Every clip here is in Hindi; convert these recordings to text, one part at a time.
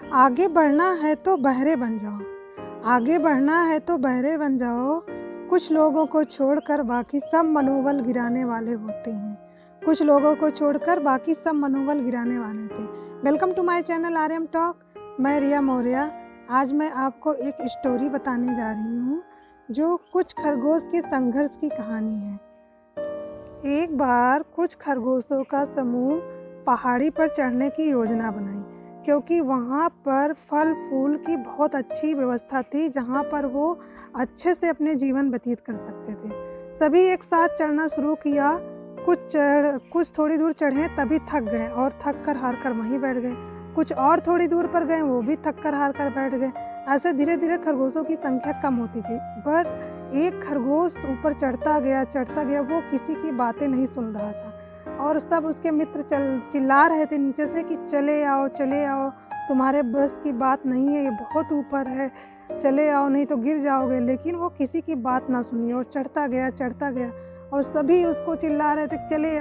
आगे बढ़ना है तो बहरे बन जाओ, आगे बढ़ना है तो बहरे बन जाओ। कुछ लोगों को छोड़कर बाकी सब मनोबल गिराने वाले होते हैं, कुछ लोगों को छोड़कर बाकी सब मनोबल गिराने वाले थे। Welcome to my channel RM talk. मैं रिया मौर्य। आज मैं आपको एक स्टोरी बताने जा रही हूँ जो कुछ खरगोश के संघर्ष की कहानी है। एक बार कुछ खरगोशों का समूह पहाड़ी पर चढ़ने की योजना बनाई, क्योंकि वहाँ पर फल फूल की बहुत अच्छी व्यवस्था थी, जहाँ पर वो अच्छे से अपने जीवन व्यतीत कर सकते थे। सभी एक साथ चढ़ना शुरू किया। कुछ थोड़ी दूर चढ़े तभी थक गए और थक कर हार कर वहीं बैठ गए। कुछ और थोड़ी दूर पर गए, वो भी थक कर हार कर बैठ गए। ऐसे धीरे धीरे खरगोशों की संख्या कम होती गई। पर एक खरगोश ऊपर चढ़ता गया। वो किसी की बातें नहीं सुन रहा था और सब उसके मित्र चिल्ला रहे थे नीचे से कि चले आओ, तुम्हारे बस की बात नहीं है, ये बहुत ऊपर है, चले आओ नहीं तो गिर जाओगे। लेकिन वो किसी की बात ना सुनी और चढ़ता गया और सभी उसको चिल्ला रहे थे चले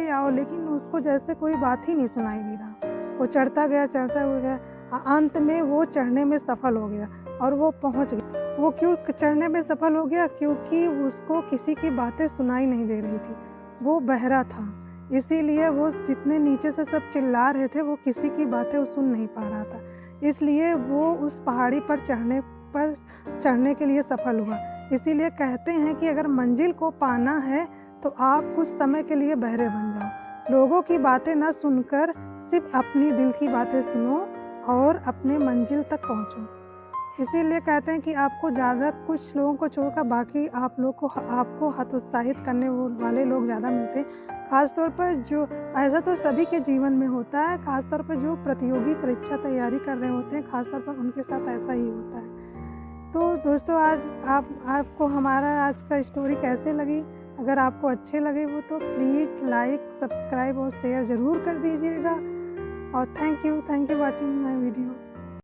आओ, लेकिन उसको जैसे कोई बात ही नहीं सुनाई दे रहा। वो चढ़ता गया। अंत में वो चढ़ने में सफल हो गया और वो पहुंच गया। वो क्यों चढ़ने में सफल हो गया? क्योंकि उसको किसी की बातें सुनाई नहीं दे रही थी, वो बहरा था। इसीलिए वो जितने नीचे से सब चिल्ला रहे थे वो किसी की बातें वो सुन नहीं पा रहा था। इसलिए वो उस पहाड़ी पर चढ़ने के लिए सफल हुआ। इसीलिए कहते हैं कि अगर मंजिल को पाना है तो आप कुछ समय के लिए बहरे बन जाओ। लोगों की बातें ना सुनकर सिर्फ अपनी दिल की बातें सुनो और अपने मंजिल तक पहुँचो। इसीलिए कहते हैं कि आपको ज़्यादा कुछ लोगों को छोड़कर बाकी आपको हतोत्साहित करने वाले लोग ज़्यादा मिलते हैं। ख़ासतौर पर जो ऐसा तो सभी के जीवन में होता है, ख़ासतौर पर जो प्रतियोगी परीक्षा तैयारी कर रहे होते हैं, ख़ासतौर पर उनके साथ ऐसा ही होता है। तो दोस्तों, आज आपको हमारा आज का स्टोरी कैसे लगी? अगर आपको अच्छे लगे वो तो प्लीज़ लाइक, सब्सक्राइब और शेयर ज़रूर कर दीजिएगा। और thank you watching my video.